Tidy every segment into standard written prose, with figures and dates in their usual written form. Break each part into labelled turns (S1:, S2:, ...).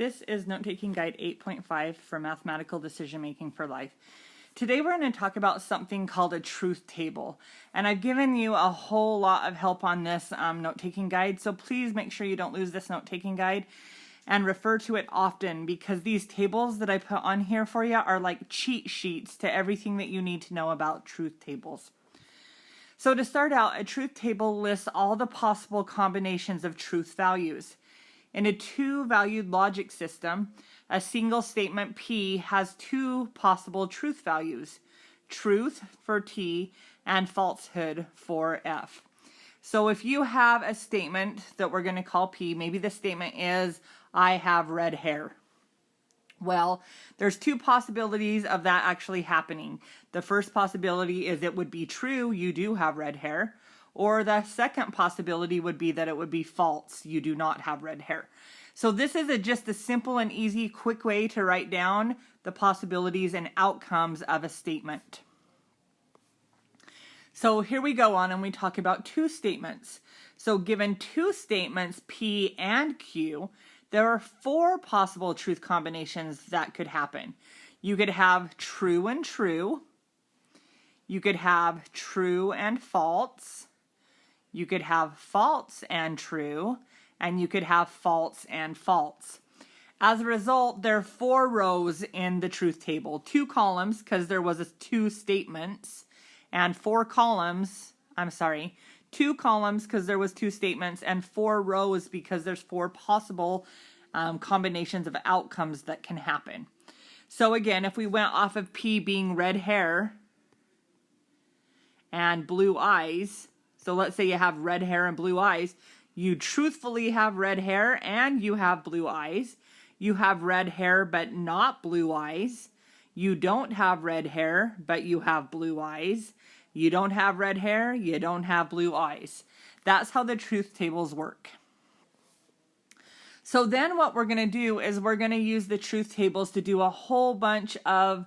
S1: This is Note-Taking Guide 8.5 for Mathematical Decision Making for Life. Today we're going to talk about something called a truth table. And I've given you a whole lot of help on this note-taking guide, so please make sure you don't lose this note-taking guide and refer to it often, because these tables that I put on here for you are like cheat sheets to everything that you need to know about truth tables. So to start out, a truth table lists all the possible combinations of truth values. In a two-valued logic system, a single statement P has two possible truth values, truth for T and falsehood for F. So if you have a statement that we're going to call P, maybe the statement is, I have red hair. Well, there's two possibilities of that actually happening. The first possibility is it would be true, you do have red hair. Or the second possibility would be that it would be false, you do not have red hair. So this is just a simple and easy, quick way to write down the possibilities and outcomes of a statement. So here we go on and we talk about two statements. So given two statements, P and Q, there are four possible truth combinations that could happen. You could have true and true. You could have true and false. You could have false and true, and you could have false and false. As a result, there are four rows in the truth table. Two columns, because there was two statements, and two columns, because there was two statements, and four rows because there's four possible combinations of outcomes that can happen. So again, if we went off of P being red hair and blue eyes, so let's say you have red hair and blue eyes. You truthfully have red hair and you have blue eyes. You have red hair but not blue eyes. You don't have red hair but you have blue eyes. You don't have red hair, you don't have blue eyes. That's how the truth tables work. So then what we're going to do is we're going to use the truth tables to do a whole bunch of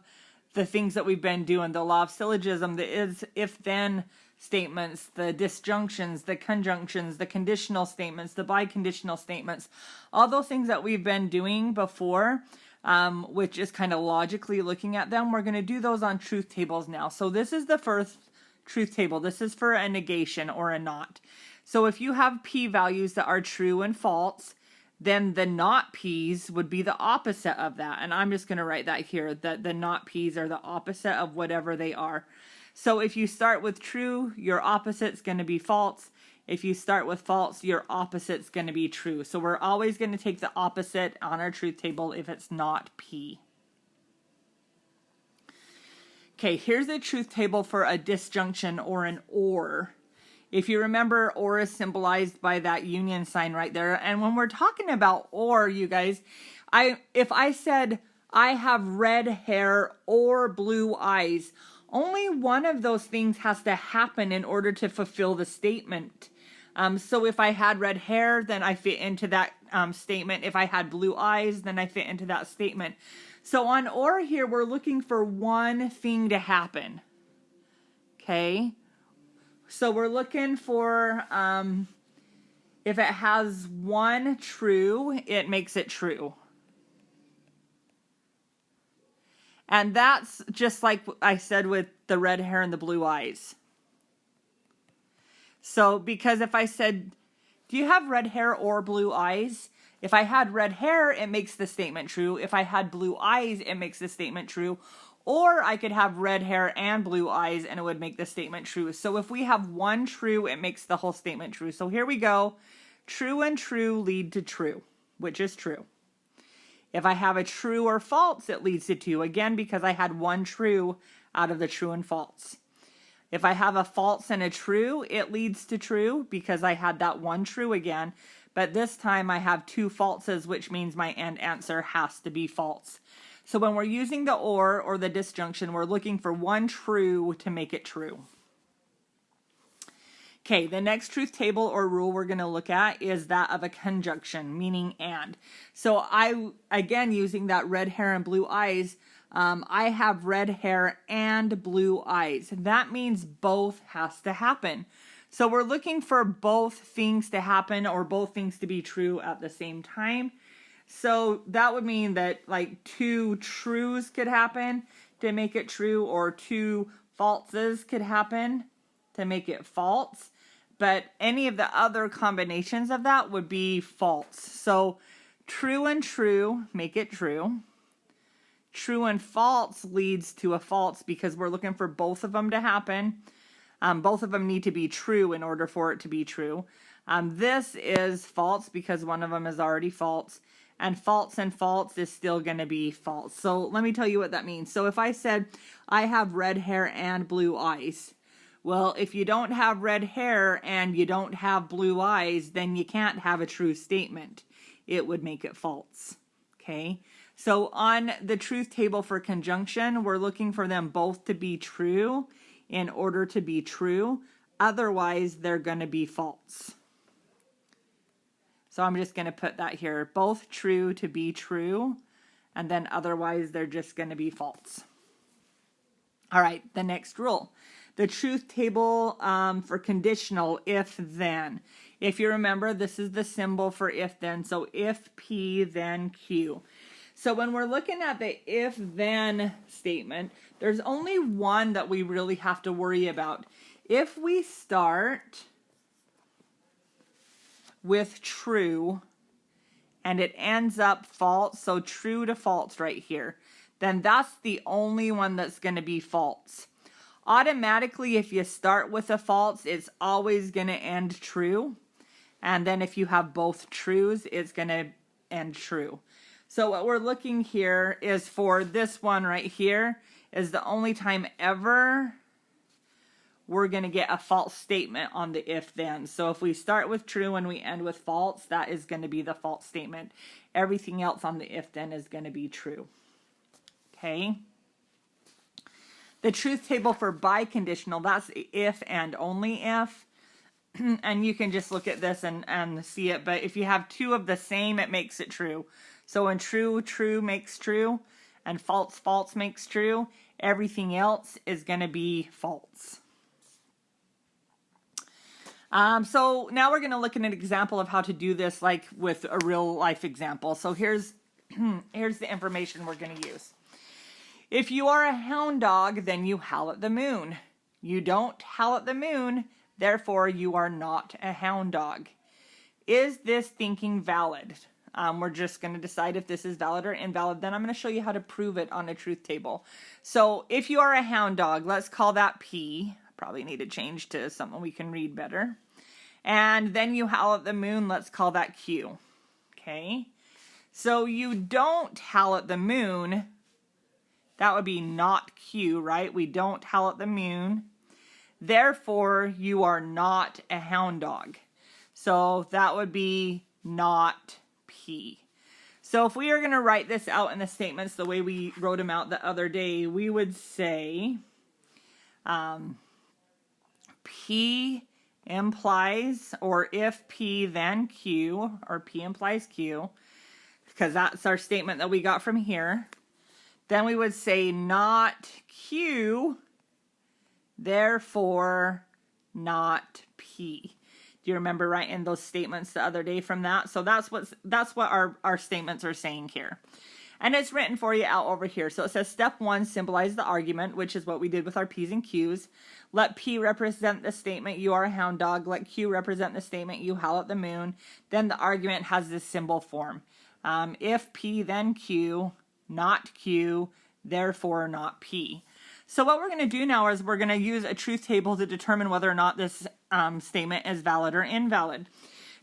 S1: the things that we've been doing. The law of syllogism, the is, if, then statements, the disjunctions, the conjunctions, the conditional statements, the biconditional statements, all those things that we've been doing before, which is kind of logically looking at them. We're going to do those on truth tables now. So this is the first truth table. This is for a negation or a not. So if you have P values that are true and false, then the not P's would be the opposite of that. And I'm just going to write that here, that the not P's are the opposite of whatever they are. So if you start with true, your opposite's going to be false. If you start with false, your opposite's going to be true. So we're always going to take the opposite on our truth table if it's not P. Okay, here's the truth table for a disjunction or an or. If you remember, or is symbolized by that union sign right there. And when we're talking about or, you guys, if I said I have red hair or blue eyes, only one of those things has to happen in order to fulfill the statement. So if I had red hair, then I fit into that statement. If I had blue eyes, then I fit into that statement. So on or here, we're looking for one thing to happen. Okay? So we're looking for, if it has one true, it makes it true. And that's just like I said with the red hair and the blue eyes. So because if I said, do you have red hair or blue eyes? If I had red hair, it makes the statement true. If I had blue eyes, it makes the statement true. Or I could have red hair and blue eyes and it would make the statement true. So if we have one true, it makes the whole statement true. So here we go. True and true lead to true, which is true. If I have a true or false, it leads to two. Again, because I had one true out of the true and false. If I have a false and a true, it leads to true because I had that one true again. But this time I have two falses, which means my end answer has to be false. So when we're using the or the disjunction, we're looking for one true to make it true. Okay, the next truth table or rule we're going to look at is that of a conjunction, meaning and. So again, using that red hair and blue eyes, I have red hair and blue eyes. That means both has to happen. So we're looking for both things to happen or both things to be true at the same time. So that would mean that like 2 trues could happen to make it true, or 2 falses could happen to make it false. But any of the other combinations of that would be false. So true and true make it true. True and false leads to a false because we're looking for both of them to happen. Both of them need to be true in order for it to be true. This is false because one of them is already false. And false is still going to be false. So let me tell you what that means. So if I said, I have red hair and blue eyes. Well, if you don't have red hair and you don't have blue eyes, then you can't have a true statement. It would make it false. Okay? So on the truth table for conjunction, we're looking for them both to be true in order to be true. Otherwise, they're going to be false. So I'm just going to put that here. Both true to be true, and then otherwise they're just going to be false. All right, the next rule. The truth table for conditional if-then. If you remember, this is the symbol for if-then. So if P, then Q. So when we're looking at the if-then statement, there's only one that we really have to worry about. If we start with true and it ends up false, so true to false right here, then that's the only one that's going to be false. Automatically, if you start with a false, it's always going to end true. And then if you have both trues, it's going to end true. So what we're looking here is for this one right here is the only time ever we're going to get a false statement on the if-then. So if we start with true and we end with false, that is going to be the false statement. Everything else on the if-then is going to be true. Okay? The truth table for biconditional, that's if and only if. And you can just look at this and see it. But if you have 2 of the same, it makes it true. So when true, true makes true, and false, false makes true, everything else is going to be false. So now we're going to look at an example of how to do this, like with a real life example. So here's the information we're going to use. If you are a hound dog, then you howl at the moon. You don't howl at the moon, therefore you are not a hound dog. Is this thinking valid? We're just going to decide if this is valid or invalid. Then I'm going to show you how to prove it on a truth table. So if you are a hound dog, let's call that P. Probably need to change to something we can read better. And then you howl at the moon, let's call that Q. Okay? So you don't howl at the moon. That would be not Q, right? We don't howl at the moon. Therefore, you are not a hound dog. So that would be not P. So if we are going to write this out in the statements the way we wrote them out the other day, we would say P implies, or if P then Q, or P implies Q, because that's our statement that we got from here. Then we would say not Q, therefore not P. Do you remember writing those statements the other day from that? So that's what our statements are saying here. And it's written for you out over here. So it says step 1, symbolize the argument, which is what we did with our P's and Q's. Let P represent the statement, you are a hound dog. Let Q represent the statement, you howl at the moon. Then the argument has this symbol form. If P, then Q, not Q, therefore not P. So what we're going to do now is we're going to use a truth table to determine whether or not this statement is valid or invalid.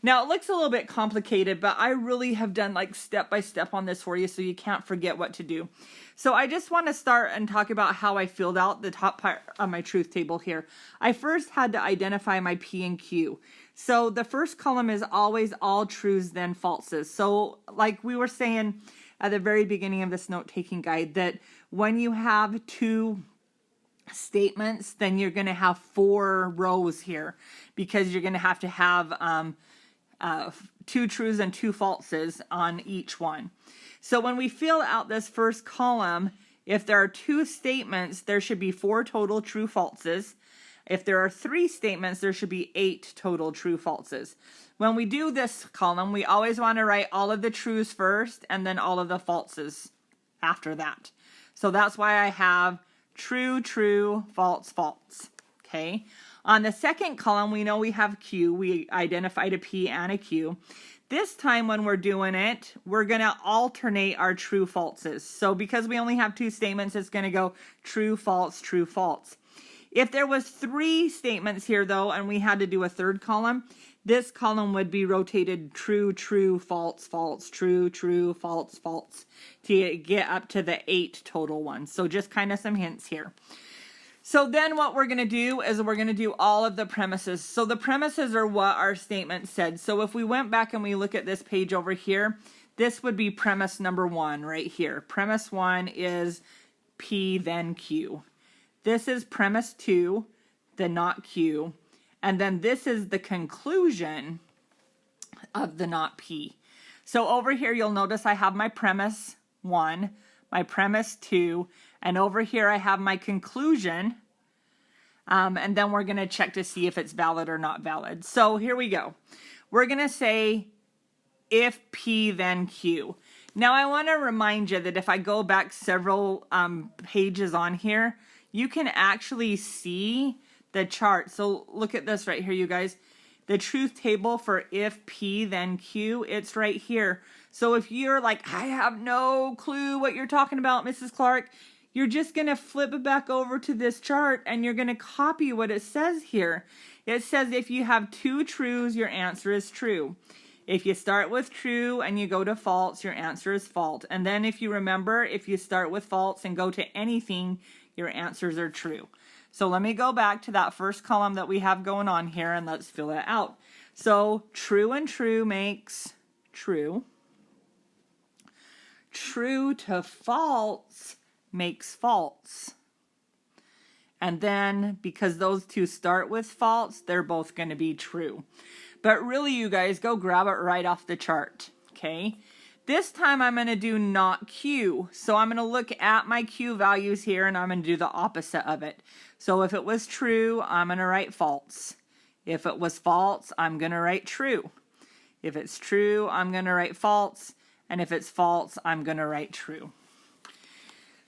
S1: Now, it looks a little bit complicated, but I really have done like step by step on this for you so you can't forget what to do. So I just want to start and talk about how I filled out the top part of my truth table here. I first had to identify my P and Q. So the first column is always all trues, then falses. So like we were saying at the very beginning of this note-taking guide, that when you have 2 statements, then you're going to have 4 rows here because you're going to have 2 trues and 2 falses on each one. So when we fill out this first column, if there are 2 statements, there should be 4 total true falses. If there are 3 statements, there should be 8 total true falses. When we do this column, we always want to write all of the trues first and then all of the falses after that. So that's why I have true, true, false, false. Okay. On the second column, we know we have Q. We identified a P and a Q. This time when we're doing it, we're going to alternate our true falses. So because we only have 2 statements, it's going to go true, false, true, false. If there was 3 statements here though, and we had to do a third column, this column would be rotated true, true, false, false, true, true, false, false to get up to the 8 total ones. So just kind of some hints here. So then what we're going to do is we're going to do all of the premises. So the premises are what our statement said. So if we went back and we look at this page over here, this would be premise number 1 right here. Premise 1 is P then Q. This is premise 2, the not Q. And then this is the conclusion of the not P. So over here, you'll notice I have my premise 1, my premise 2, and over here I have my conclusion. And then we're going to check to see if it's valid or not valid. So here we go. We're going to say if P then Q. Now I want to remind you that if I go back several pages on here, you can actually see the chart. So look at this right here, you guys. The truth table for if P then Q, it's right here. So if you're like, I have no clue what you're talking about, Mrs. Clark, you're just going to flip it back over to this chart and you're going to copy what it says here. It says if you have 2 trues, your answer is true. If you start with true and you go to false, your answer is false. And then if you remember, if you start with false and go to anything, your answers are true. So let me go back to that first column that we have going on here and let's fill it out. So true and true makes true. True to false makes false. And then because those 2 start with false, they're both going to be true. But really, you guys, go grab it right off the chart. Okay. This time I'm going to do not Q. So I'm going to look at my Q values here and I'm going to do the opposite of it. So if it was true, I'm going to write false. If it was false, I'm going to write true. If it's true, I'm going to write false. And if it's false, I'm going to write true.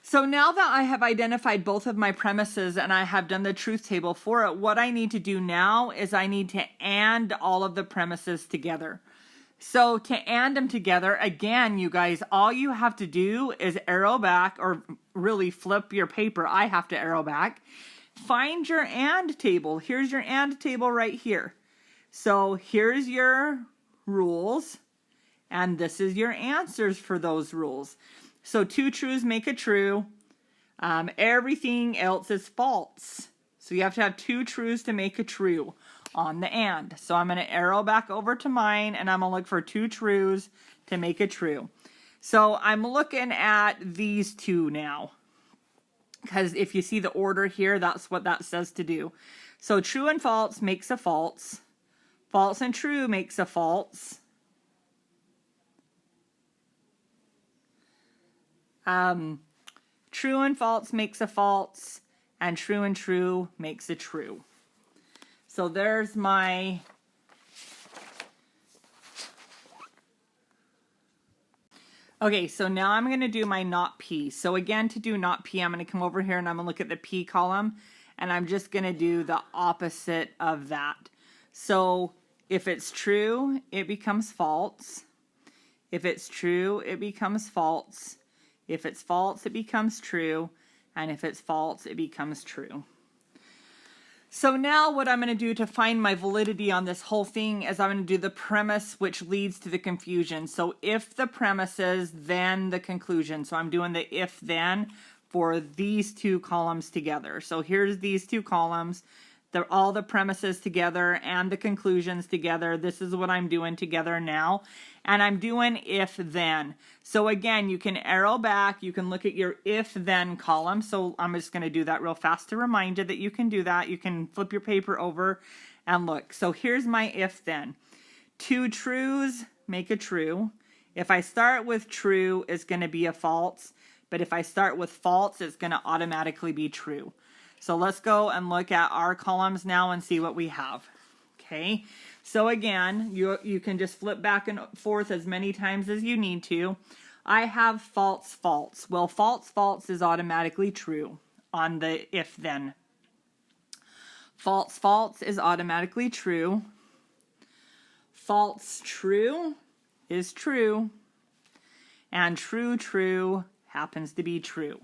S1: So now that I have identified both of my premises and I have done the truth table for it, what I need to do now is I need to AND all of the premises together. So to AND them together, again, you guys, all you have to do is arrow back or really flip your paper. I have to arrow back. Find your AND table. Here's your AND table right here. So here's your rules and this is your answers for those rules. So 2 trues make a true. Everything else is false. So you have to have 2 trues to make a true on the AND. So I'm going to arrow back over to mine and I'm going to look for 2 trues to make a true. So I'm looking at these 2 now. Because if you see the order here, that's what that says to do. So true and false makes a false. False and true makes a false. True and false makes a false, and true makes a true. So there's my okay, so now I'm going to do my not P. So again, to do not P, I'm going to come over here and I'm going to look at the P column, and I'm just going to do the opposite of that. So if it's true, it becomes false. If it's true, it becomes false. If it's false, it becomes true. And if it's false, it becomes true. So now what I'm going to do to find my validity on this whole thing is I'm going to do the premise which leads to the confusion. So if the premises, then the conclusion. So I'm doing the if then for these 2 columns together. So here's these 2 columns. They're all the premises together and the conclusions together. This is what I'm doing together now. And I'm doing if then. So again, you can arrow back. You can look at your if then column. So I'm just going to do that real fast to remind you that you can do that. You can flip your paper over and look. So here's my if then. 2 trues make a true. If I start with true, it's going to be a false. But if I start with false, it's going to automatically be true. So let's go and look at our columns now and see what we have. Okay, so again, you can just flip back and forth as many times as you need to. I have false, false. Well, false, false is automatically true on the if then. False, false is automatically true. False, true is true. And true, true happens to be true.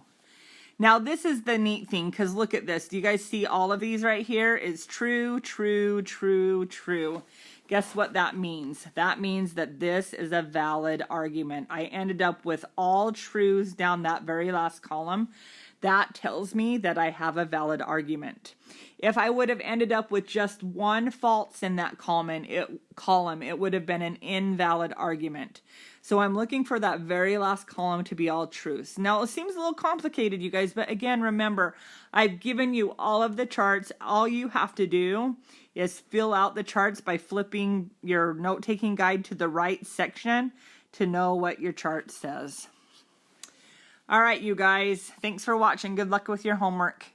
S1: Now, this is the neat thing, because look at this. Do you guys see all of these right here? It's true, true, true, true. Guess what that means? That means that this is a valid argument. I ended up with all truths down that very last column. That tells me that I have a valid argument. If I would have ended up with just one false in that column, it would have been an invalid argument. So I'm looking for that very last column to be all truths. Now, it seems a little complicated, you guys, but again, remember, I've given you all of the charts. All you have to do is fill out the charts by flipping your note-taking guide to the right section to know what your chart says. All right, you guys, thanks for watching. Good luck with your homework.